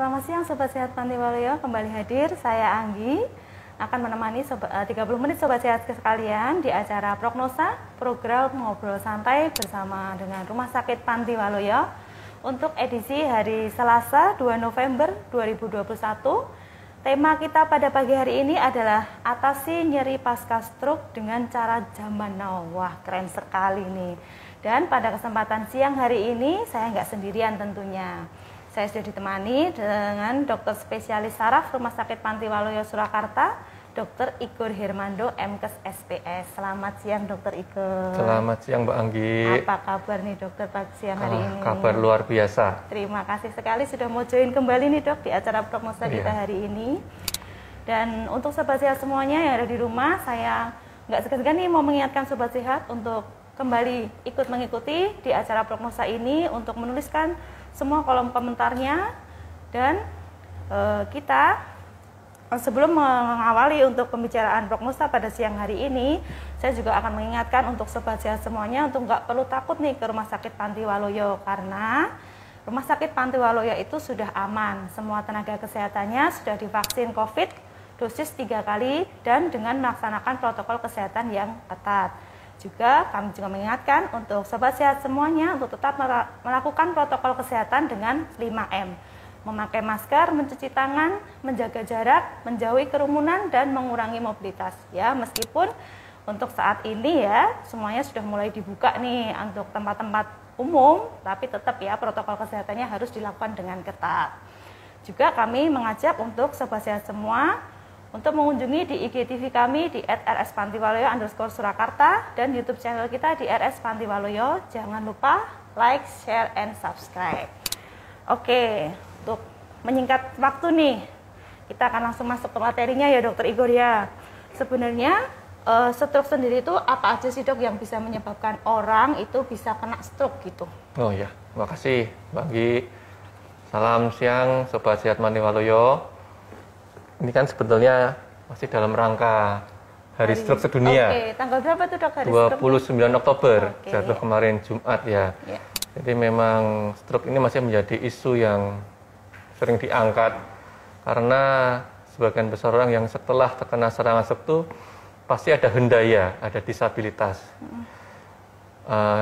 Selamat siang Sobat Sehat Panti Waluyo, kembali hadir. Saya Anggi akan menemani 30 menit Sobat Sehat sekalian di acara Prognosa, program ngobrol santai bersama dengan Rumah Sakit Panti Waluyo untuk edisi hari Selasa 2 November 2021. Tema kita pada pagi hari ini adalah atasi nyeri pasca stroke dengan cara zaman now. Wah, keren sekali nih. Dan pada kesempatan siang hari ini saya nggak sendirian tentunya. Saya sudah ditemani dengan dokter spesialis saraf Rumah Sakit Panti Waluyo Surakarta, Dr. Igor Hermando, MKes SPS. Selamat siang Dr. Igor. Selamat siang Mbak Anggi. Apa kabar nih dokter pagi siang hari ini? Kabar luar biasa. Terima kasih sekali sudah mau join kembali nih dok di acara prognosa kita hari ini. Dan untuk sobat sehat semuanya yang ada di rumah, saya nggak segan-segan nih mau mengingatkan sobat sehat untuk kembali ikut mengikuti di acara prognosa ini untuk menuliskan semua kolom komentarnya. Dan kita sebelum mengawali untuk pembicaraan prognosa pada siang hari ini, saya juga akan mengingatkan untuk sobat sehat semuanya untuk nggak perlu takut nih ke Rumah Sakit Panti Waluyo, karena Rumah Sakit Panti Waluyo itu sudah aman. Semua tenaga kesehatannya sudah divaksin COVID dosis 3 kali dan dengan melaksanakan protokol kesehatan yang ketat. Juga kami juga mengingatkan untuk sobat sehat semuanya untuk tetap melakukan protokol kesehatan dengan 5M. Memakai masker, mencuci tangan, menjaga jarak, menjauhi kerumunan, dan mengurangi mobilitas. Ya, meskipun untuk saat ini ya semuanya sudah mulai dibuka nih untuk tempat-tempat umum, tapi tetap ya protokol kesehatannya harus dilakukan dengan ketat. Juga kami mengajak untuk sobat sehat semua untuk mengunjungi di IGTV kami di @rspantiwaluyo_Surakarta dan YouTube channel kita di RS Panti Waluyo. Jangan lupa like, share, and subscribe. Oke. Untuk menyingkat waktu nih, kita akan langsung masuk ke materinya ya Dokter Igor ya. Sebenarnya stroke sendiri itu apa aja sih dok yang bisa menyebabkan orang itu bisa kena stroke gitu? Oh ya, terima kasih Mbak Anggi. Salam siang Sobat Sehat Panti Waluyo. Ini kan sebetulnya masih dalam rangka Hari Stroke Sedunia. Oke, tanggal berapa tuh dok hari 29 Oktober, jatuh kemarin Jumat ya. Yeah. Jadi memang stroke ini masih menjadi isu yang sering diangkat karena sebagian besar orang yang setelah terkena serangan stroke itu pasti ada hendaya, ada disabilitas.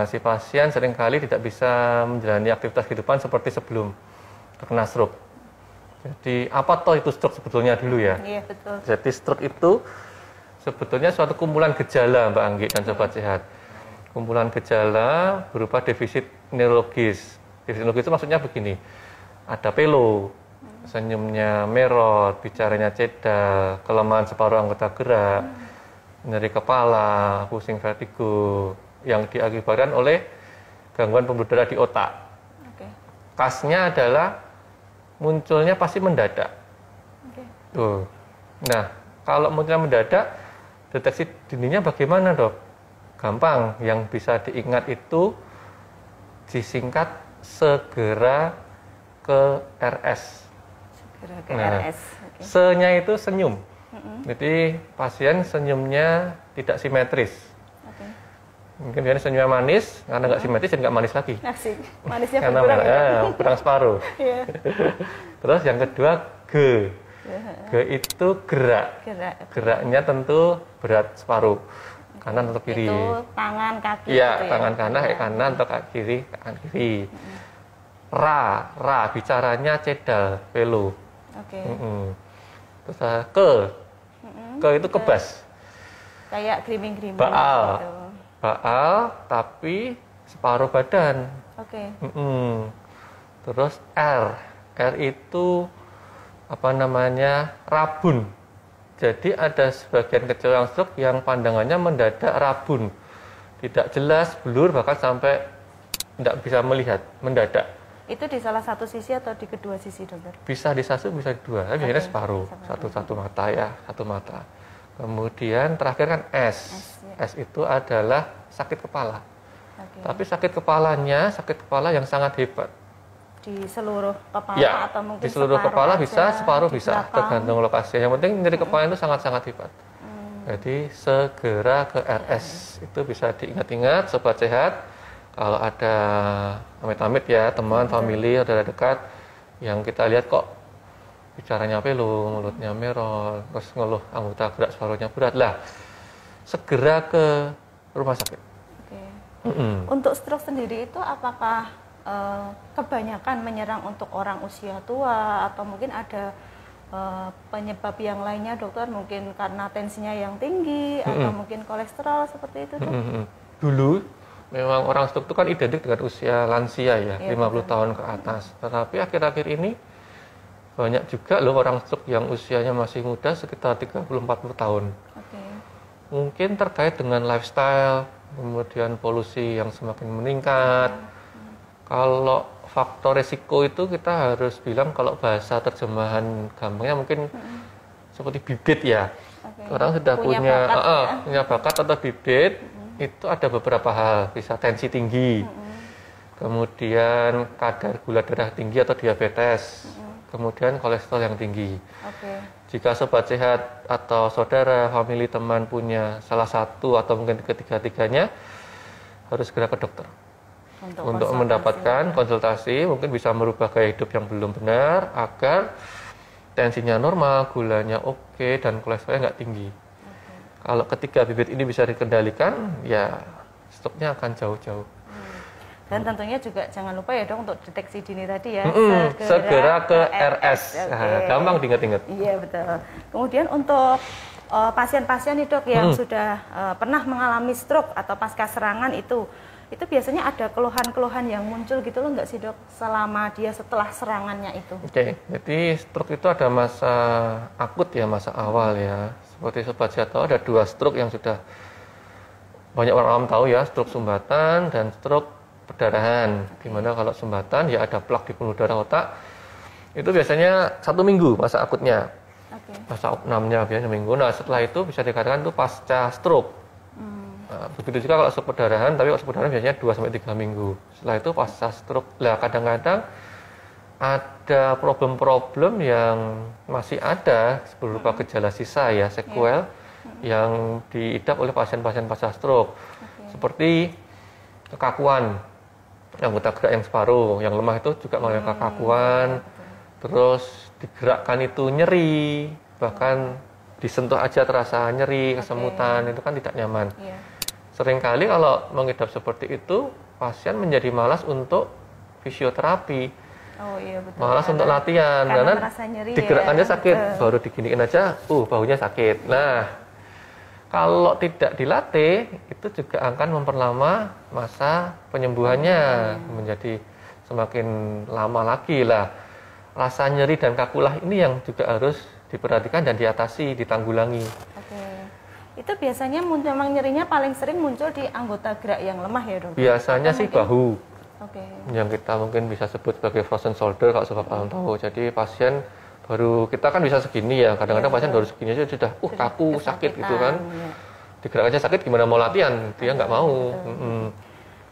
Si pasien seringkali tidak bisa menjalani aktivitas kehidupan seperti sebelum terkena stroke. Jadi apa toh itu stroke sebetulnya dulu ya? Iya betul. Jadi stroke itu sebetulnya suatu kumpulan gejala Mbak Anggi dan Sobat Sehat. Kumpulan gejala berupa defisit neurologis. Defisit neurologis itu maksudnya begini. Ada pelo, senyumnya merot, bicaranya cedal, kelemahan separuh anggota gerak, nyeri kepala, pusing vertigo, yang diakibatkan oleh gangguan pembuluh darah di otak. Khasnya adalah munculnya pasti mendadak. Tuh. Nah, kalau munculnya mendadak, deteksi dininya bagaimana dok? Gampang, yang bisa diingat itu disingkat segera ke RS. Segera ke RS. Se-nya itu senyum. Jadi pasien senyumnya tidak simetris. Mungkin biasanya senyumnya manis, karena nggak simetris dan nggak manis lagi. Asik. Manisnya karena berkurang ya? kurang separuh. Yeah. Terus yang kedua G. G itu gerak. Geraknya tentu berat separuh. Kanan atau kiri. Itu tangan, kaki. Iya, gitu ya? tangan kanan, kanan atau kaki kiri, kanan kiri. Ra, bicaranya cedal, pelo. Terus ke itu kebas. Kayak gerimis-gerimis. Baal. Gitu. Baal tapi separuh badan. Terus R itu apa namanya, rabun. Jadi ada sebagian kecil yang stroke yang pandangannya mendadak rabun, tidak jelas, blur, bahkan sampai tidak bisa melihat, mendadak. Itu di salah satu sisi atau di kedua sisi dokter? Bisa di satu, bisa di dua. Tapi biasanya separuh, satu mata ya, satu mata. Kemudian terakhir kan S. S itu adalah sakit kepala. Tapi sakit kepalanya, sakit kepala yang sangat hebat. Di seluruh kepala ya, atau mungkin di seluruh kepala bisa, separuh bisa, belakang. tergantung lokasi. Yang penting nyeri kepala itu sangat-sangat hebat. Jadi segera ke RS. Itu bisa diingat-ingat Sobat Sehat. Kalau ada amit-amit ya, teman, famili, saudara dekat yang kita lihat kok bicaranya pelu, mulutnya merah, terus ngeluh anggota gerak parunya berat lah, segera ke rumah sakit. Oke. Untuk stroke sendiri itu apakah kebanyakan menyerang untuk orang usia tua atau mungkin ada penyebab yang lainnya dokter, mungkin karena tensinya yang tinggi atau mungkin kolesterol seperti itu dok? Dulu memang orang stroke itu kan identik dengan usia lansia ya, 50 betul. Tahun ke atas. Tetapi akhir-akhir ini banyak juga loh orang stroke yang usianya masih muda, sekitar 30-40 tahun. Okay. Mungkin terkait dengan lifestyle, kemudian polusi yang semakin meningkat. Kalau faktor resiko itu kita harus bilang, kalau bahasa terjemahan gampangnya mungkin seperti bibit ya. Okay. Orang sudah punya bakat atau bibit, itu ada beberapa hal, bisa tensi tinggi, kemudian kadar gula darah tinggi atau diabetes, kemudian kolesterol yang tinggi. Okay. Jika sobat sehat atau saudara, famili, teman punya salah satu atau mungkin ketiga-tiganya, harus segera ke dokter. Untuk mendapatkan konsultasi, mungkin bisa merubah gaya hidup yang belum benar agar tensinya normal, gulanya oke, dan kolesterolnya nggak tinggi. Kalau ketiga bibit ini bisa dikendalikan, ya stroke-nya akan jauh-jauh. Dan tentunya juga jangan lupa ya dok, untuk deteksi dini tadi ya, segera ke RS. Okay. Gampang diingat-ingat. Iya betul. Kemudian untuk pasien-pasien nih dok yang sudah pernah mengalami stroke atau pasca serangan itu biasanya ada keluhan-keluhan yang muncul gitu loh nggak sih dok, selama dia setelah serangannya itu? Oke, jadi stroke itu ada masa akut ya, masa awal ya. Seperti sobat sehat tahu, ada 2 stroke yang sudah banyak orang awam tahu ya, stroke sumbatan dan stroke perdarahan. Dimana kalau sumbatan ya ada plak di pembuluh darah otak, itu biasanya 1 minggu masa akutnya. Masa opnamnya biasanya 1 minggu. Nah setelah itu bisa dikatakan itu pasca stroke. Nah, begitu juga kalau stroke perdarahan, tapi kalau stroke perdarahan biasanya 2-3 minggu. Setelah itu pasca stroke. Lah kadang-kadang ada problem-problem yang masih ada berupa gejala sisa ya, sekuel yang diidap oleh pasien-pasien pasca stroke. Seperti kekakuan anggota gerak yang separuh, yang lemah itu juga mengalami kekakuan, terus digerakkan itu nyeri, bahkan disentuh aja terasa nyeri, kesemutan, itu kan tidak nyaman. Seringkali kalau mengidap seperti itu, pasien menjadi malas untuk fisioterapi, malas untuk latihan, karena digerakkannya sakit, baru diginiin aja, baunya sakit. Nah, kalau tidak dilatih, itu juga akan memperlama masa penyembuhannya, menjadi semakin lama lagi lah. Rasa nyeri dan kakulah ini yang juga harus diperhatikan dan diatasi, ditanggulangi. Itu biasanya memang nyerinya paling sering muncul di anggota gerak yang lemah ya dok? Biasanya sih bahu, yang kita mungkin bisa sebut sebagai frozen shoulder kalau sobat paham tahu. Jadi pasien baru, kita kan bisa segini ya, kadang-kadang pasien baru segini aja sudah kaku, sakit gitu kan. Digerak aja sakit, gimana mau latihan, dia nggak mau.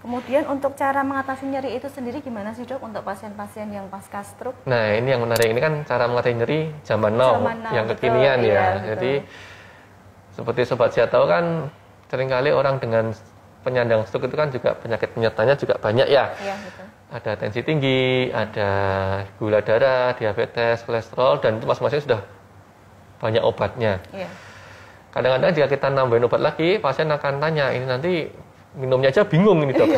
Kemudian untuk cara mengatasi nyeri itu sendiri gimana sih dok untuk pasien-pasien yang pasca stroke? Nah ini yang menarik, ini kan cara mengatasi nyeri zaman now yang kekinian ya. Jadi seperti sobat sehat tahu kan, seringkali orang dengan penyandang stroke itu kan juga penyakit penyertanya juga banyak ya. Ada tensi tinggi, ada gula darah, diabetes, kolesterol, dan itu masing-masing sudah banyak obatnya. Kadang-kadang jika kita nambahin obat lagi, pasien akan tanya, ini nanti minumnya aja bingung ini dok.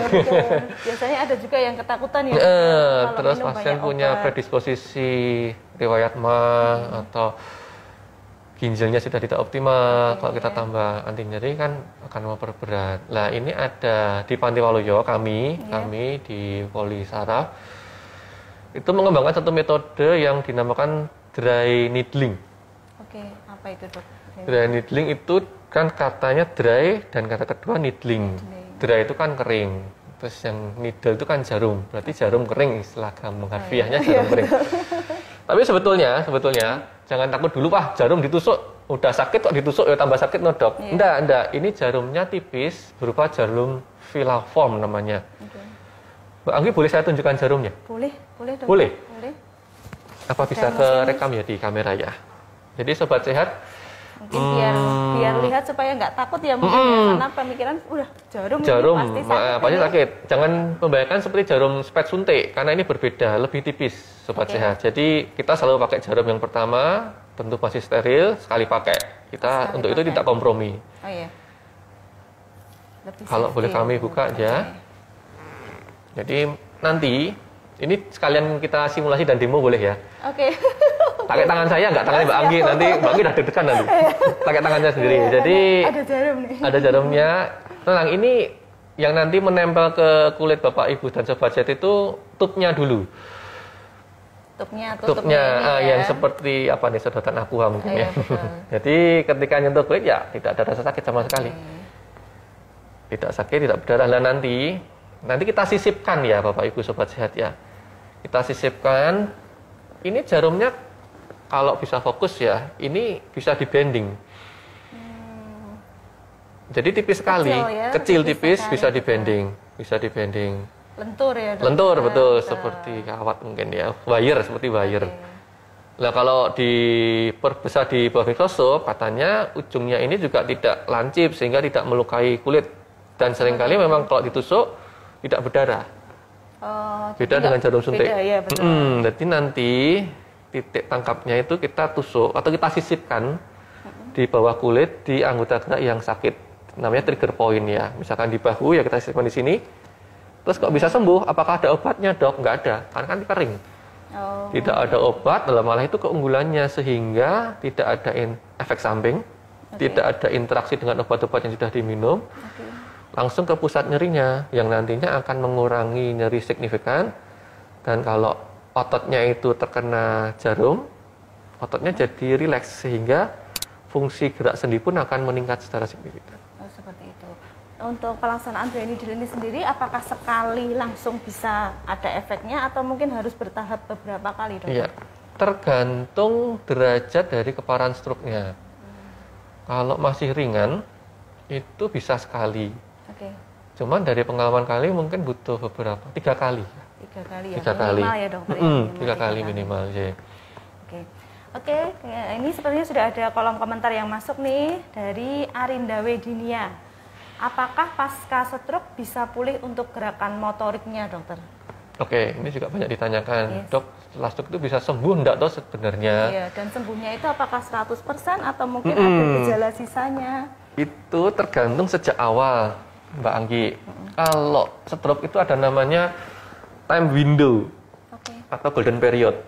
Biasanya ada juga yang ketakutan ya. Terus pasien punya predisposisi riwayat MA atau ginjalnya sudah tidak optimal. Kalau kita tambah anti nyeri kan akan memperberat. Lah ini ada di Panti Waluyo, kami di Poli Saraf itu mengembangkan satu metode yang dinamakan dry needling. Apa itu dok? Dry needling itu kan katanya dry dan kata kedua needling. Dry itu kan kering, terus yang needle itu kan jarum. Berarti jarum kering, istilah gampang harfiahnya jarum kering. Tapi sebetulnya jangan takut dulu, jarum ditusuk udah sakit kok ditusuk ya tambah sakit no dok. Enggak, ini jarumnya tipis berupa jarum Filaform namanya. Mbak Anggi, boleh saya tunjukkan jarumnya? Boleh dok. Boleh. Apa bisa ke rekam ya di kamera ya? Jadi sobat sehat, Mungkin biar lihat supaya nggak takut ya mungkin ya, karena pemikiran udah jarum ini pasti sakit. Jangan membayangkan seperti jarum spet suntik karena ini berbeda, lebih tipis sobat sehat. Jadi kita selalu pakai jarum yang pertama, tentu masih steril, sekali pakai. Kita untuk itu tidak kompromi. Oh iya. Kalau boleh kami buka aja. Jadi nanti ini sekalian kita simulasi dan demo boleh ya? Oke. Pakai tangan saya, nggak tangannya Mbak Anggi. Nanti Mbak Anggi udah deg-degan nanti. Pakai tangannya sendiri. Jadi ada jarum nih. Ada jarumnya. Tenang, ini yang nanti menempel ke kulit Bapak Ibu dan Sobat Sehat itu tubnya dulu. Tubnya yang seperti apa nih, sedotan aqua mungkin ya. Jadi ketika nyentuh kulit ya tidak ada rasa sakit sama sekali. Tidak sakit, tidak berdarah. Dan nanti kita sisipkan ya Bapak Ibu Sobat Sehat ya. Kita sisipkan. Ini jarumnya kalau bisa fokus ya, ini bisa dibending. Jadi tipis sekali, kecil tipis bisa dibending, Lentur ya? Lentur betul, seperti kawat mungkin ya, wire seperti wire. Nah kalau diperbesar di bawah mikroskop, katanya ujungnya ini juga tidak lancip sehingga tidak melukai kulit dan seringkali memang kalau ditusuk tidak berdarah. Beda dengan jarum suntik. Ya, jadi nanti titik tangkapnya itu kita tusuk atau kita sisipkan di bawah kulit di anggota gerak yang sakit. Namanya trigger point ya. Misalkan di bahu ya kita sisipkan di sini. Terus kok bisa sembuh? Apakah ada obatnya, Dok? Nggak ada, karena kan kering. Tidak ada obat, malah itu keunggulannya sehingga tidak ada efek samping, tidak ada interaksi dengan obat-obat yang sudah diminum. Langsung ke pusat nyerinya yang nantinya akan mengurangi nyeri signifikan. Dan kalau ototnya itu terkena jarum, ototnya jadi rileks sehingga fungsi gerak sendi pun akan meningkat secara signifikan. Seperti itu. Untuk pelaksanaan brainy drill ini sendiri, apakah sekali langsung bisa ada efeknya atau mungkin harus bertahap beberapa kali, Dokter? Iya, tergantung derajat dari keparahan struknya. Kalau masih ringan, itu bisa sekali. Cuman dari pengalaman kali mungkin butuh beberapa, 3 kali. 3 kali ya? 3 kali. Minimal ya, Dokter? 3 kali minimal, ya. Oke, ini sepertinya sudah ada kolom komentar yang masuk nih dari Arinda Wedinia. Apakah pasca stroke bisa pulih untuk gerakan motoriknya, Dokter? Oke, ini juga banyak ditanyakan. Dok, setelah stroke itu bisa sembuh enggak toh sebenarnya? Iya, dan sembuhnya itu apakah 100% atau mungkin ada gejala sisanya? Itu tergantung sejak awal, Mbak Anggi. Kalau stroke itu ada namanya time window atau golden period.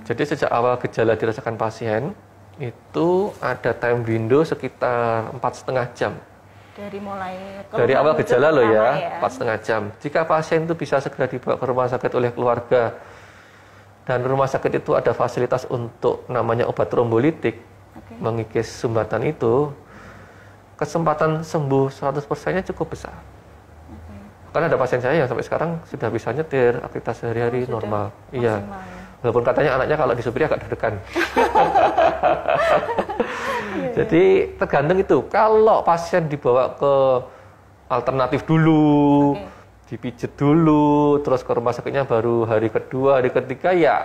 Jadi sejak awal gejala dirasakan pasien itu ada time window sekitar 4,5 jam. Dari awal gejala loh ya, 4,5 jam. Jika pasien itu bisa segera dibawa ke rumah sakit oleh keluarga dan rumah sakit itu ada fasilitas untuk namanya obat trombolitik, mengikis sumbatan itu, kesempatan sembuh 100%-nya cukup besar. Karena ada pasien saya yang sampai sekarang sudah bisa nyetir, aktivitas sehari-hari normal. Iya. Walaupun katanya anaknya kalau disupiri agak deg-degan. Jadi tergantung itu. Kalau pasien dibawa ke alternatif dulu, dipijet dulu, terus ke rumah sakitnya baru hari kedua, hari ketiga ya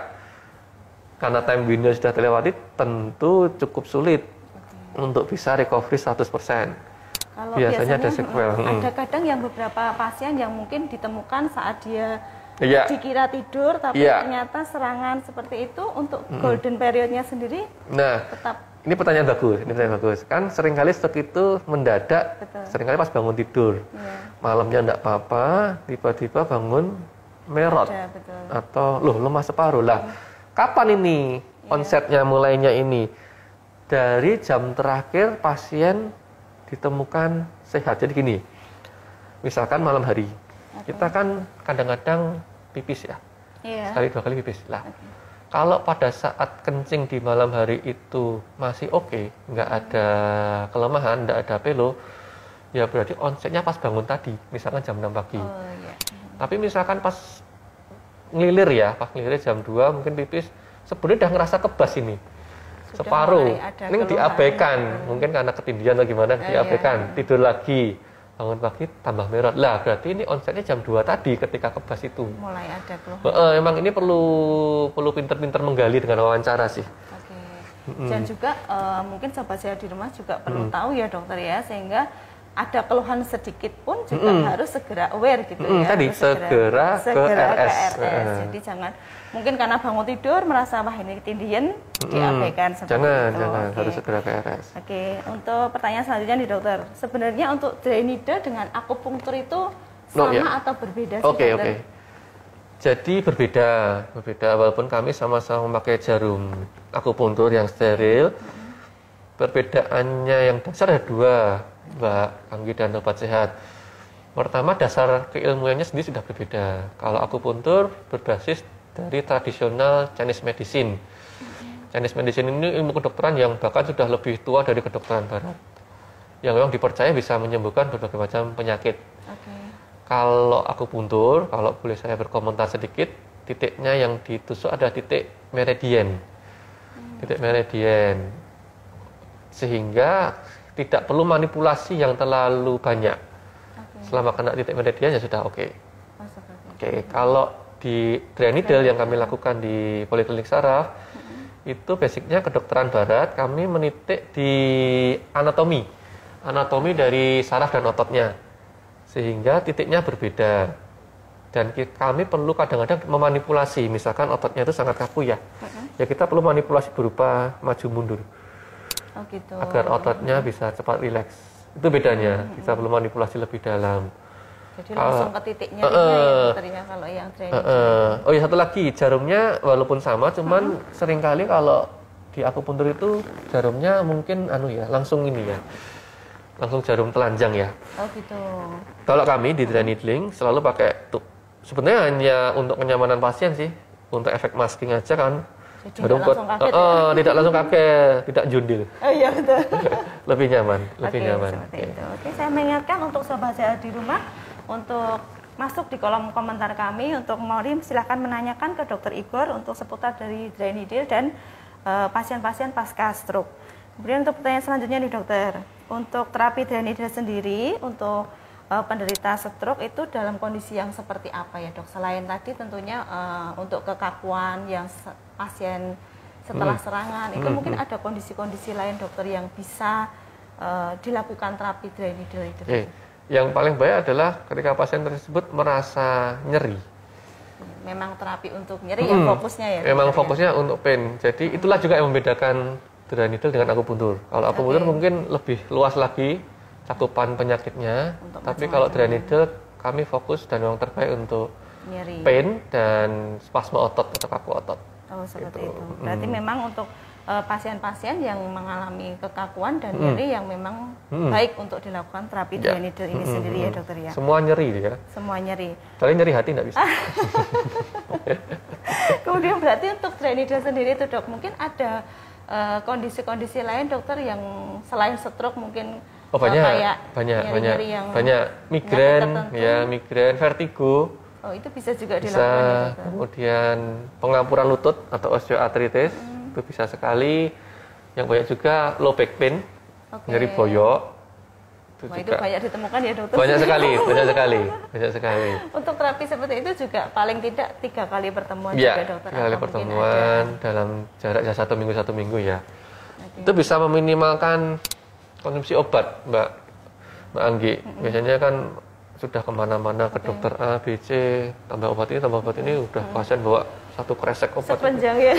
karena time window sudah terlewati, tentu cukup sulit untuk bisa recovery 100%. Kalau biasanya ada sequel. Ada kadang yang beberapa pasien yang mungkin ditemukan saat dia dikira tidur, tapi ternyata serangan seperti itu untuk golden periodnya sendiri tetap. Ini pertanyaan bagus. Kan seringkali stroke itu mendadak, seringkali pas bangun tidur. Malamnya enggak apa-apa, tiba-tiba bangun merot. Atau lemas separuh. Lah, kapan ini onsetnya mulainya ini? Dari jam terakhir pasien ditemukan sehat. Jadi gini, misalkan malam hari, kita kan kadang-kadang pipis ya, sekali 2 kali pipis lah. Kalau pada saat kencing di malam hari itu masih oke, nggak ada kelemahan, nggak ada pelo, ya berarti onsetnya pas bangun tadi, misalkan jam 6 pagi. Tapi misalkan pas ngelilir ya, pas ngelilir jam 2 mungkin pipis, sebenarnya udah ngerasa kebas ini. Separuh, ini diabaikan, mungkin karena ketindihan atau gimana, diabaikan, tidur lagi, bangun pagi tambah merah. Lah berarti ini onsetnya jam 2 tadi ketika kebas itu. Mulai ada keluhan. Emang ini perlu pinter-pinter menggali dengan wawancara sih. Dan juga mungkin sobat sehat di rumah juga perlu tahu ya dokter ya, sehingga ada keluhan sedikit pun juga harus segera aware gitu ya. Tadi segera ke RS. Jadi jangan mungkin karena bangun tidur merasa wah ini ketindihan diabaikan seperti jangan itu. harus segera ke RS. Oke, untuk pertanyaan selanjutnya nih dokter, sebenarnya untuk Drainida dengan akupunktur itu sama atau berbeda sih dokter? Oke. Jadi berbeda walaupun kami sama-sama memakai jarum akupunktur yang steril. Perbedaannya yang dasar ada dua, Mbak Anggi dan Sobat Sehat. Pertama, dasar keilmuannya sendiri sudah berbeda. Kalau akupunktur berbasis dari tradisional Chinese medicine. Chinese medicine ini ilmu kedokteran yang bahkan sudah lebih tua dari kedokteran barat. Yang memang dipercaya bisa menyembuhkan berbagai macam penyakit. Kalau akupunktur, kalau boleh saya berkomentar sedikit, titiknya yang ditusuk ada titik meridian. Titik meridian. Sehingga tidak perlu manipulasi yang terlalu banyak. Selama kena titik meridian ya sudah oke. Kalau di Drainidal yang kami lakukan di Poliklinik Saraf, itu basicnya kedokteran barat, kami menitik di anatomi dari saraf dan ototnya. Sehingga titiknya berbeda. Dan kami perlu kadang-kadang memanipulasi, misalkan ototnya itu sangat kaku ya. Ya kita perlu manipulasi berupa maju mundur. Gitu. Agar ototnya bisa cepat rileks. Itu bedanya, kita perlu manipulasi lebih dalam. Jadi langsung ke titiknya ya kalau yang Drainida. Oh ya, satu lagi, jarumnya walaupun sama, cuman seringkali kalau di akupunktur itu jarumnya mungkin langsung langsung jarum telanjang ya. Gitu. Kalau kami di Drainidling selalu pakai sebenarnya hanya untuk kenyamanan pasien sih, untuk efek masking aja kan. Jadi jarum tidak langsung kaget, tidak jundil. Iya betul. Lebih nyaman. Oke, saya mengingatkan untuk sobat sehat di rumah untuk masuk di kolom komentar kami untuk silahkan menanyakan ke Dokter Igor untuk seputar dari Drainidal dan pasien-pasien pasca stroke. Kemudian untuk pertanyaan selanjutnya nih dokter, untuk terapi Drainidal sendiri untuk penderita stroke itu dalam kondisi yang seperti apa ya dok? Selain tadi tentunya untuk kekakuan yang pasien setelah serangan, itu mungkin ada kondisi-kondisi lain dokter yang bisa dilakukan terapi Drainidal itu. Yang paling bahaya adalah ketika pasien tersebut merasa nyeri. Memang terapi untuk nyeri ya fokusnya ya? Memang fokusnya untuk pain. Jadi itulah juga yang membedakan Drainidal dengan akupunktur. Kalau akupunktur mungkin lebih luas lagi cakupan penyakitnya, tapi kalau Drainidal kami fokus dan yang terbaik untuk nyeri, pain dan spasme otot atau kaku otot. Seperti itu. Berarti memang untuk pasien-pasien yang mengalami kekakuan dan nyeri yang memang baik untuk dilakukan terapi Drainidal ini sendiri ya dokter ya. Semua nyeri ya. Semua nyeri. Tapi nyeri hati nggak bisa. Kemudian berarti untuk Drainidal sendiri itu dok, mungkin ada kondisi-kondisi lain dokter yang selain stroke mungkin banyak migrain, vertigo. Itu bisa juga dilakukan. Kemudian pengampuran lutut atau osteoartritis itu bisa sekali. Yang banyak juga low back pain, nyeri boyok. Itu banyak ditemukan ya dokter. Banyak sekali. Untuk terapi seperti itu juga paling tidak 3 kali pertemuan ya, juga dokter. 3 kali pertemuan dalam jarak 1 minggu ya. Itu bisa meminimalkan konsumsi obat, Mbak Anggi. Biasanya kan sudah kemana-mana ke dokter A, B, C, tambah obat ini, udah pasien bawa 1 kresek obat. Sepanjang ya.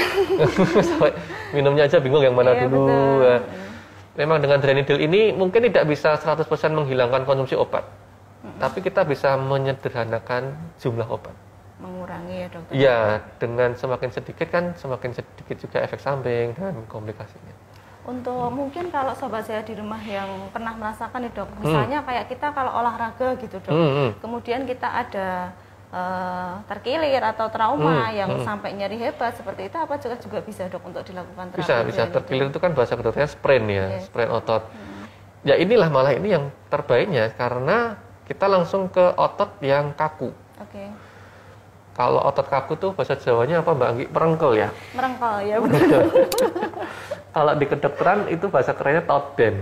Sampai minumnya aja bingung yang mana dulu. Memang dengan Drainidal ini mungkin tidak bisa 100% menghilangkan konsumsi obat. Tapi kita bisa menyederhanakan jumlah obat. Mengurangi ya dokter. Iya, dengan semakin sedikit juga efek samping dan komplikasinya. Untuk mungkin kalau sobat saya di rumah yang pernah merasakan nih dok, misalnya kayak kita kalau olahraga gitu dok, kemudian kita ada terkilir atau trauma yang sampai nyeri hebat seperti itu, apa juga bisa dok untuk dilakukan terapi? Bisa terkilir itu kan bahasa kedokterannya sprain ya, sprain otot. Ya inilah malah ini yang terbaiknya karena kita langsung ke otot yang kaku. Kalau otot kaku tuh bahasa Jawanya apa Mbak Anggi? Merengkel ya? Merengkel ya betul. Kalau di kedokteran itu bahasa kerennya taut band.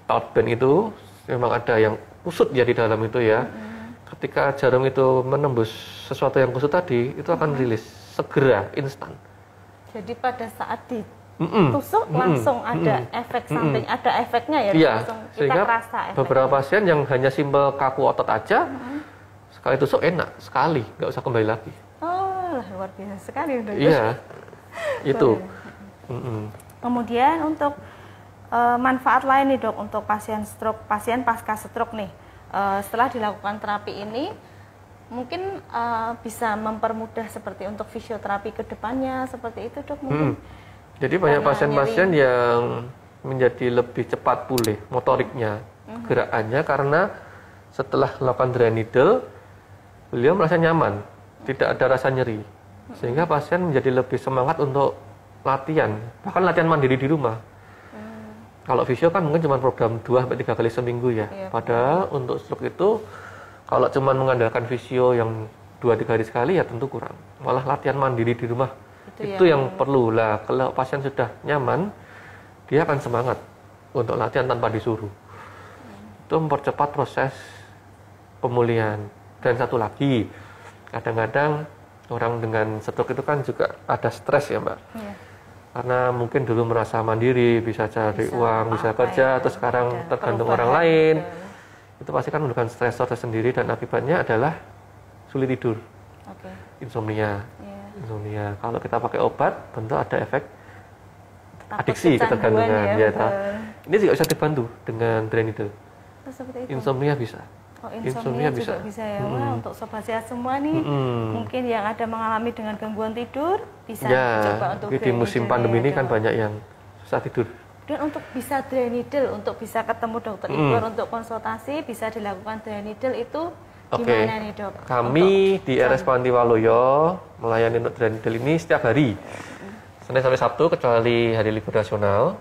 Taut band itu memang ada yang kusut ya di dalam itu ya. Ketika jarum itu menembus sesuatu yang kusut tadi, itu akan rilis segera, instan. Jadi pada saat tusuk langsung ada efek samping, ada efeknya ya, iya, langsung kita sehingga kerasa efeknya. beberapa pasien yang hanya simpel kaku otot aja, sekali tusuk enak sekali, nggak usah kembali lagi. Oh, luar biasa sekali. Iya, itu. Kemudian untuk manfaat lain nih dok, untuk pasien stroke, pasien pasca stroke nih, setelah dilakukan terapi ini, mungkin bisa mempermudah seperti untuk fisioterapi ke depannya, seperti itu dok mungkin. Jadi banyak pasien-pasien yang menjadi lebih cepat pulih motoriknya, gerakannya, karena setelah melakukan dry needle, beliau merasa nyaman, tidak ada rasa nyeri, sehingga pasien menjadi lebih semangat untuk latihan, bahkan latihan mandiri di rumah. Kalau fisio kan mungkin cuma program 2-3 kali seminggu ya. Iya, Padahal untuk stroke itu kalau cuma mengandalkan fisio yang 2-3 hari sekali ya tentu kurang. Malah latihan mandiri di rumah itu yang perlu lah. Kalau pasien sudah nyaman, dia akan semangat untuk latihan tanpa disuruh. Itu mempercepat proses pemulihan. Dan satu lagi, kadang-kadang orang dengan stroke itu kan juga ada stres ya Mbak. Iya. Karena mungkin dulu merasa mandiri, bisa cari uang, bisa kerja, terus sekarang tergantung orang lain. Itu pasti kan menimbulkan stresor tersendiri dan akibatnya adalah sulit tidur, insomnia. Insomnia. Kalau kita pakai obat, tentu ada efek adiksi, ketergantungan. Ini juga bisa dibantu dengan dry needle. Insomnia bisa. Insomnia juga bisa ya. Wah, untuk sobat sehat semua nih, mungkin yang ada mengalami dengan gangguan tidur, bisa coba untuk di musim pandemi ini kan banyak yang susah tidur. Dan untuk bisa dry needle, untuk bisa ketemu dokter Igor untuk konsultasi, bisa dilakukan dry needle itu gimana nih dok? Kami di RS Panti Waluyo melayani untuk dry needle ini setiap hari, Senin sampai Sabtu kecuali hari libur nasional.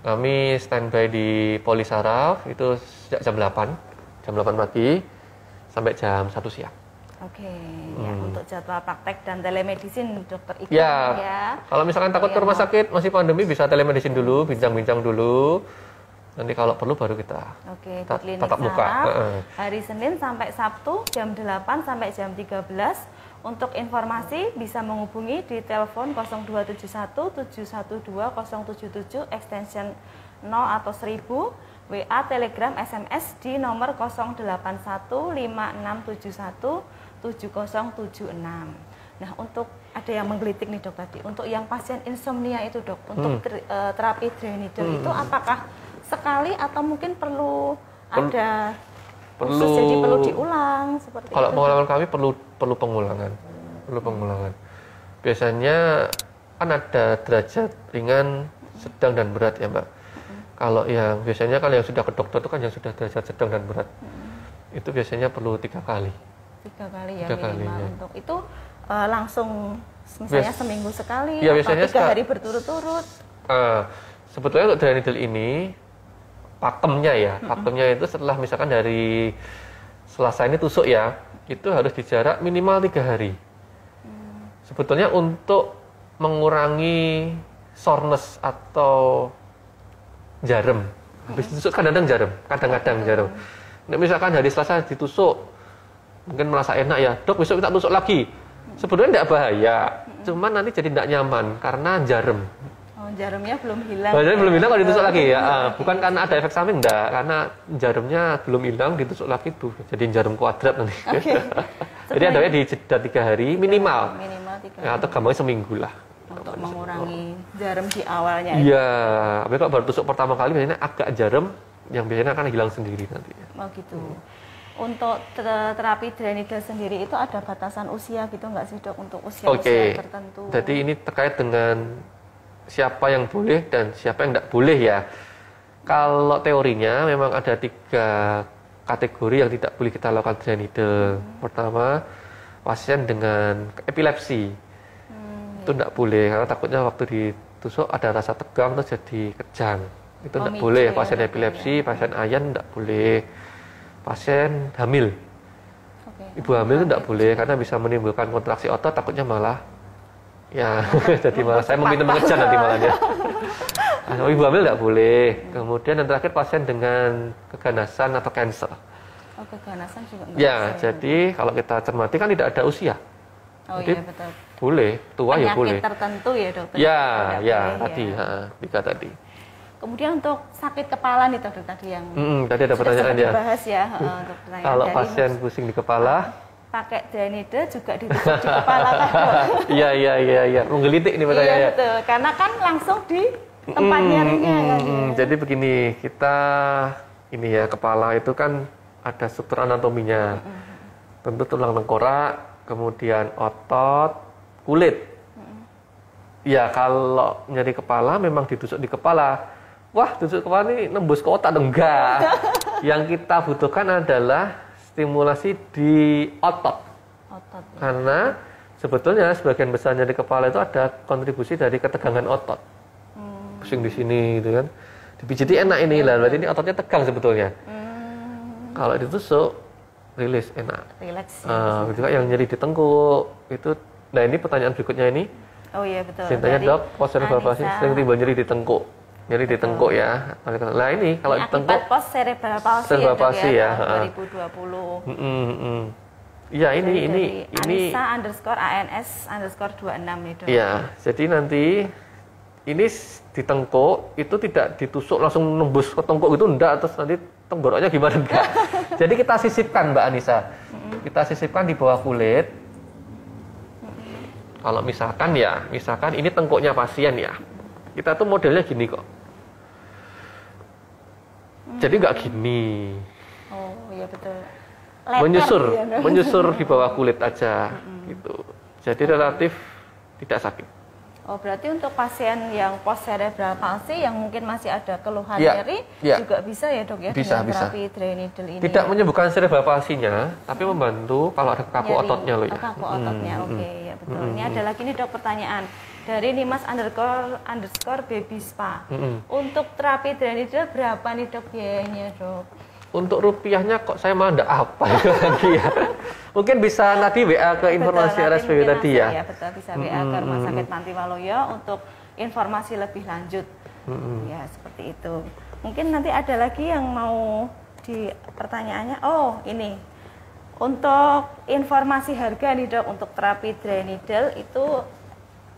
Kami standby di Polisaraf itu sejak jam 8 pagi sampai jam 1 siang. Ya, untuk jadwal praktek dan telemedicine dokter Igor ya. Kalau misalkan takut ke rumah sakit masih pandemi, bisa telemedicine dulu, bincang-bincang dulu. Nanti kalau perlu baru kita tatap muka. Hari Senin sampai Sabtu jam 8 sampai jam 13. Untuk informasi bisa menghubungi di telepon 0271 712 077 extension 0 atau 1000, WA, Telegram, SMS di nomor 081 5671 7076. Nah, untuk ada yang menggelitik nih dok tadi, untuk yang pasien insomnia itu dok, untuk terapi dry needle itu apakah sekali atau mungkin perlu ada khusus, jadi perlu diulang seperti kalau itu? pengalaman kami perlu pengulangan, biasanya kan ada derajat ringan, sedang dan berat ya Mbak. Kalau yang biasanya kalau yang sudah ke dokter itu kan yang sudah derajat sedang dan berat, itu biasanya perlu 3 kali. 3 kali ya minimal. Untuk itu langsung misalnya seminggu sekali ya, atau 3 hari berturut-turut. Sebetulnya untuk dry needle ini pakemnya itu setelah misalkan dari selasa ini tusuk ya, itu harus dijarak minimal 3 hari. Sebetulnya untuk mengurangi soreness atau jarum. Habis ditusuk kadang-kadang jarum. Nah, misalkan hari Selasa ditusuk, mungkin merasa enak ya, dok besok kita tusuk lagi. Sebetulnya tidak bahaya, cuman nanti jadi tidak nyaman karena jarum. Jarumnya belum hilang. Belum hilang kalau ditusuk lagi ya. Bukan karena ada efek samping, enggak, karena jarumnya belum hilang, ditusuk lagi tuh jadi jarum kuadrat nanti. Jadi ada di jeda 3 hari minimal 3 hari. Ya, atau gampangnya seminggu lah. Untuk mengurangi jarum di awalnya. Iya, tapi kalau baru tusuk pertama kali biasanya agak jarum yang biasanya akan hilang sendiri nanti. Oh gitu. Untuk terapi dry needle sendiri itu ada batasan usia gitu nggak sih dok, untuk usia tertentu? Jadi ini terkait dengan siapa yang boleh dan siapa yang tidak boleh ya. Kalau teorinya memang ada 3 kategori yang tidak boleh kita lakukan dry needle. Pertama, pasien dengan epilepsi. Itu tidak boleh karena takutnya waktu ditusuk ada rasa tegang terus jadi kejang. Itu tidak boleh. Pasien epilepsi, pasien ayan tidak boleh. Pasien hamil, ibu hamil itu tidak boleh karena bisa menimbulkan kontraksi otot, takutnya malah ya jadi malah saya meminta mengejar nanti malahnya. Ibu hamil tidak boleh. Kemudian yang terakhir pasien dengan keganasan atau kanker. Keganasan juga enggak ya bisa, jadi kalau kita cermati kan tidak ada usia. Jadi, iya betul. Boleh, tua ya boleh. Penyakit tertentu ya dokter? Ya, Tidak ya boleh, tadi, tiga tadi. Kemudian untuk sakit kepala nih dokter tadi yang tadi ada pertanyaan ya. Dibahas ya, untuk pertanyaan kalau dari pasien pusing di kepala, pakai Drainide juga ditusuk di kepala kan dok? Iya, menggelitik nih pertanyaannya. Iya betul, karena kan langsung di tempat nyerinya kan. Jadi begini, kita ini ya kepala itu kan ada struktur anatominya. Tentu tulang tengkorak, kemudian otot, kulit. Ya kalau nyeri kepala memang ditusuk di kepala. Wah, tusuk kepala ini nembus ke otak, enggak. Yang kita butuhkan adalah stimulasi di otot. Karena sebetulnya sebagian besar nyeri kepala itu ada kontribusi dari ketegangan otot. Pusing di sini gitu kan. Dipijiti enak ini lah, berarti ini ototnya tegang sebetulnya. Kalau ditusuk rilis enak. Relax. Juga yang nyeri di tengkuk itu. Nah, ini pertanyaan berikutnya ini. Oh iya betul. Cintanya dok, pos cerebral palsy sering timbul nyeri di tengkuk. Nyeri di tengkuk ya. Nah ini kalau di tengkuk. Akibat pos cerebral palsy ya, 2020. Iya ini Anissa_ANS_26 nih dok. Iya, jadi nanti ini di tengkuk itu tidak ditusuk langsung nembus ke tengkuk gitu enggak, terus nanti tenggoroknya gimana enggak. Jadi kita sisipkan Mbak Anissa. Kita sisipkan di bawah kulit. Kalau misalkan ini tengkuknya pasien ya. Kita tuh modelnya gini kok. Jadi nggak gini. Oh iya betul. Menyusur di bawah kulit aja gitu. Jadi relatif tidak sakit. Oh berarti untuk pasien yang post cerebral palsy yang mungkin masih ada keluhan nyeri juga bisa ya dok ya bisa, dengan terapi Drainide ini. Tidak menyembuhkan cerebral palsinya, tapi membantu kalau ada kaku ototnya loh ya. Kaku ototnya, oke ya betul. Ini ada lagi nih dok pertanyaan dari Nimas_baby spa. Untuk terapi Drainide berapa nih dok biayanya dok? Untuk rupiahnya kok saya malah enggak apa lagi ya. Mungkin bisa nanti WA ke informasi RSPW tadi ya. Ya betul, bisa WA ke Rumah Sakit Mantiwaloyo untuk informasi lebih lanjut. Ya seperti itu. Mungkin nanti ada lagi yang mau di pertanyaannya. Oh ini untuk informasi harga nih dok untuk terapi Drainide itu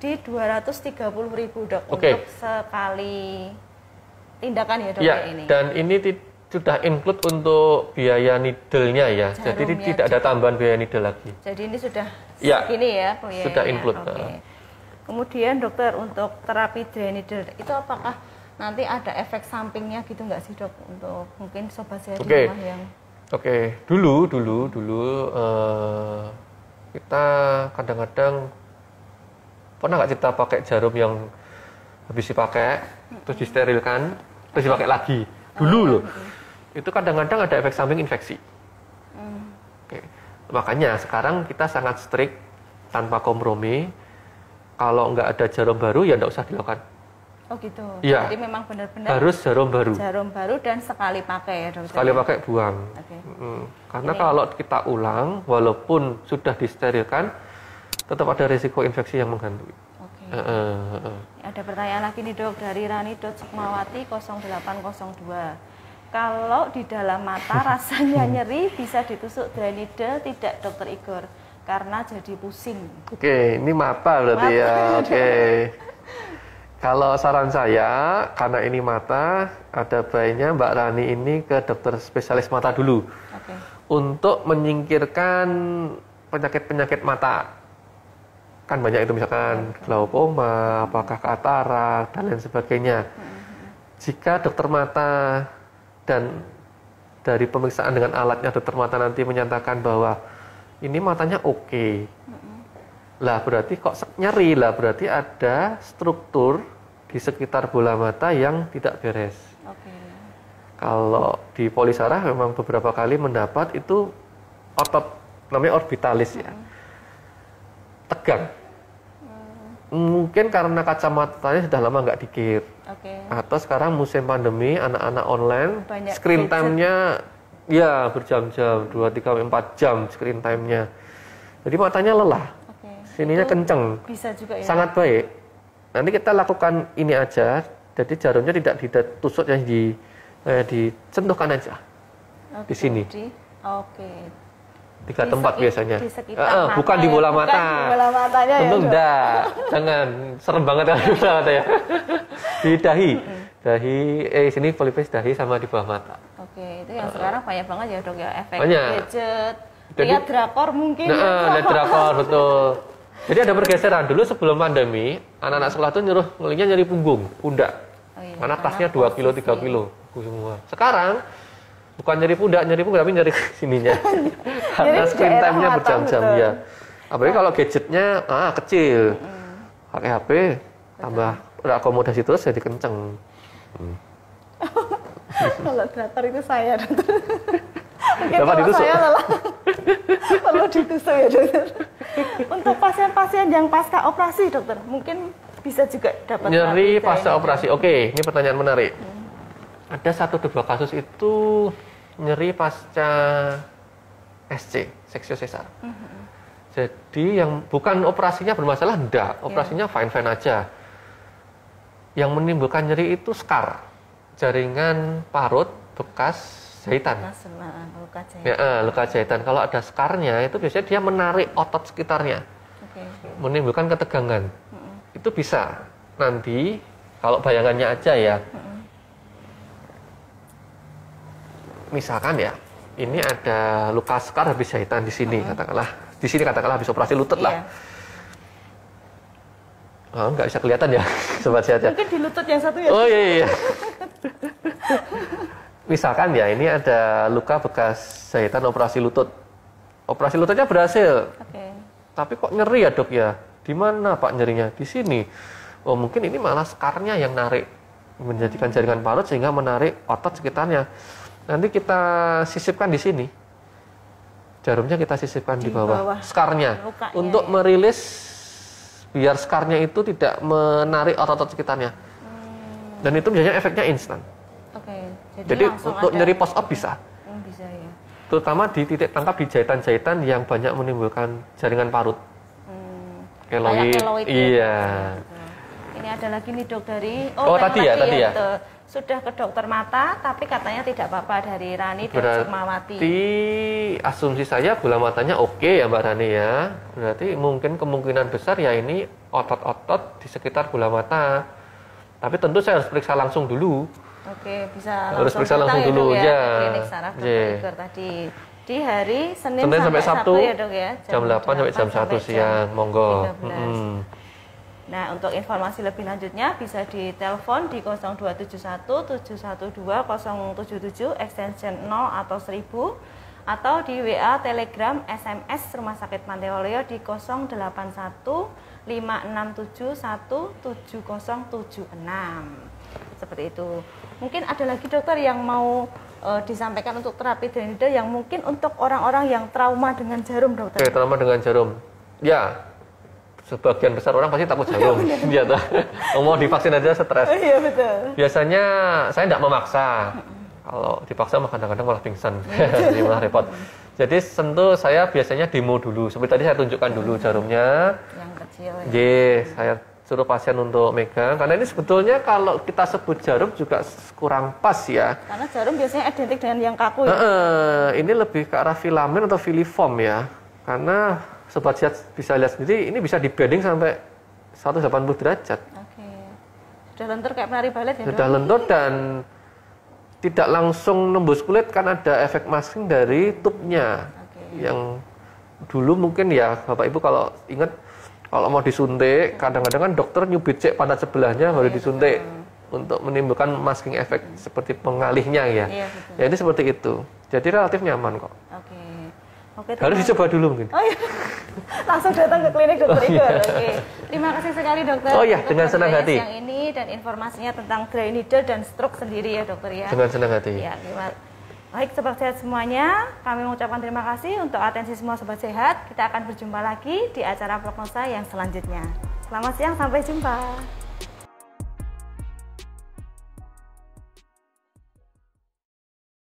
di 230.000 dok untuk sekali tindakan ya dok ya ini. Dan ini sudah include untuk biaya needle-nya ya. Jadi tidak ada tambahan biaya needle lagi. Jadi ini sudah segini ya biayanya. Sudah include. Kemudian dokter untuk terapi Drainide itu apakah nanti ada efek sampingnya gitu nggak sih dok untuk mungkin sobat saya di rumah yang dulu kita kadang-kadang pernah nggak kita pakai jarum yang habis dipakai terus disterilkan terus dipakai lagi dulu loh. Itu kadang-kadang ada efek samping infeksi. Makanya sekarang kita sangat strict tanpa kompromi. Kalau nggak ada jarum baru ya nggak usah dilakukan. Oh gitu. Ya. Jadi memang benar-benar harus jarum baru. Jarum baru dan sekali pakai ya dokter. Sekali pakai buang. Karena kalau kita ulang, walaupun sudah disterilkan, tetap ada risiko infeksi yang menghantui. Ada pertanyaan lagi nih dok dari Rani.Sukmawati 0802. Kalau di dalam mata rasanya nyeri bisa ditusuk Drainide tidak dokter Igor? Karena jadi pusing. Ini mata berarti ya. Kalau saran saya, karena ini mata, ada baiknya Mbak Rani ini ke dokter spesialis mata dulu. Untuk menyingkirkan penyakit-penyakit mata. Kan banyak itu misalkan glaukoma, apakah katarak, dan lain sebagainya. Jika dokter mata dan dari pemeriksaan dengan alatnya dokter mata nanti menyatakan bahwa ini matanya oke. Lah berarti kok nyeri lah, berarti ada struktur di sekitar bola mata yang tidak beres. Kalau di polisaraf memang beberapa kali mendapat itu otot namanya orbitalis ya. Tegang. Mungkin karena kacamatanya sudah lama nggak dikir. Atau sekarang musim pandemi, anak-anak online, banyak screen time-nya ya berjam-jam, 2-3-4 jam screen time-nya. Jadi matanya lelah. Sininya kenceng. Bisa juga ya. Sangat baik. Nanti kita lakukan ini aja, jadi jarumnya tidak ditusuk, yang disentuhkan aja. Di sini. 3 tempat biasanya. Di sekitar bukan di bola mata. Bukan di bola matanya ya. Untung enggak. Jangan serem banget kalau di bola mata ya. Di dahi. Dahi sini polipes dahi sama di bawah mata. Oke, itu yang sekarang banyak banget ya, Dok ya, efek banyak. gadget. Jadi, lihat drakor mungkin. Lihat drakor betul. Jadi ada pergeseran. Dulu sebelum pandemi, anak-anak sekolah tuh ngeluhnya nyeri punggung, pundak. Karena tasnya 2 kilo, 3 kilo semua. Sekarang bukan nyeri pundak tapi nyeri sininya. Karena screen time-nya berjam-jam ya. Apalagi kalau gadgetnya kecil. Pakai HP tambah akomodasi terus jadi kenceng. Kalau drakor itu saya, Dokter. Mungkin Dapat kalau ditusuk. saya lelah perlu ditusuk ya, Dokter. Untuk pasien-pasien yang pasca operasi, Dokter, mungkin bisa juga dapat nyeri pasca operasi. Oke, ini pertanyaan menarik. Ada 1-2 kasus itu nyeri pasca SC, seksio sesar. Jadi yang bukan operasinya bermasalah, enggak. Operasinya fine-fine aja. Yang menimbulkan nyeri itu skar, jaringan parut bekas jahitan. Luka jahitan. Ya, luka jahitan. Kalau ada skarnya itu biasanya dia menarik otot sekitarnya, menimbulkan ketegangan. Itu bisa nanti kalau bayangannya aja ya. Misalkan ya, ini ada luka skar habis jahitan di sini katakanlah habis operasi lutut lah. Nggak bisa kelihatan ya, sobat sehat ya. Mungkin di lutut yang satu ya. Oh iya. Misalkan ya, ini ada luka bekas jahitan operasi lutut. Operasi lututnya berhasil. Tapi kok nyeri ya, Dok ya? Di mana Pak nyerinya? Di sini. Oh, mungkin ini malah skarnya yang narik, menjadikan jaringan parut sehingga menarik otot sekitarnya. Nanti kita sisipkan di sini. Jarumnya kita sisipkan di bawah. Skarnya. Lukanya, untuk merilis biar skarnya itu tidak menarik otot-otot sekitarnya. Dan itu biasanya efeknya instan. Jadi untuk nyeri post op bisa. Bisa ya. Terutama di titik tangkap di jahitan-jahitan yang banyak menimbulkan jaringan parut. Keloid. Iya. Ini ada lagi nih, Dok, dari tadi ya. Sudah ke dokter mata, tapi katanya tidak apa-apa, dari Rani dan Sukmawati. Berarti asumsi saya bola matanya oke ya, Mbak Rani ya. Berarti mungkin kemungkinan besar ya ini otot-otot di sekitar bola mata. Tapi tentu saya harus periksa langsung dulu. Bisa harus periksa langsung dulu ya. Klinik saraf Dr. Igor tadi di hari Senin sampai Sabtu ya, Dok ya. Jam 8 sampai jam 1 siang, monggo. Nah, untuk informasi lebih lanjutnya bisa ditelepon di 0271 712 077 extension 0 atau 1000, atau di WA, Telegram, SMS Rumah Sakit Panteoleo di 081 567 17076. Seperti itu. Mungkin ada lagi, Dokter, yang mau disampaikan untuk terapi drainase yang mungkin untuk orang-orang yang trauma dengan jarum, Dokter. Trauma dengan jarum. Ya. Sebagian besar orang pasti takut jarum. Iya, mau divaksin aja stres. Iya, betul. Biasanya saya tidak memaksa. Kalau dipaksa kadang-kadang malah pingsan. Jadi malah repot. Jadi tentu saya biasanya demo dulu. Seperti tadi saya tunjukkan dulu jarumnya. Yang kecil ya. Saya suruh pasien untuk megang. Karena ini sebetulnya kalau kita sebut jarum juga kurang pas ya. Karena jarum biasanya identik dengan yang kaku ya. Ini lebih ke arah filamen atau filiform ya. Karena Sobat Sehat bisa lihat sendiri, ini bisa di-bending sampai 180 derajat. Sudah lentur kayak penari balet ya, Sudah lentur dan tidak langsung nembus kulit, kan ada efek masking dari tubnya. Yang dulu mungkin ya, Bapak Ibu kalau ingat, kalau mau disuntik, kadang-kadang kan dokter nyubit cek pantat sebelahnya baru disuntik. Untuk menimbulkan masking efek seperti pengalihnya ya. Ya ini seperti itu. Jadi relatif nyaman kok. Harus dicoba dulu mungkin. Langsung datang ke klinik Dr. Igor. Terima kasih sekali, Dokter. Dengan senang hati. Yang ini dan informasinya tentang dry needle dan stroke sendiri ya, Dokter ya. Dengan senang hati. Baik, Sobat Sehat semuanya, kami mengucapkan terima kasih untuk atensi semua Sobat Sehat. Kita akan berjumpa lagi di acara prognosa yang selanjutnya. Selamat siang, sampai jumpa.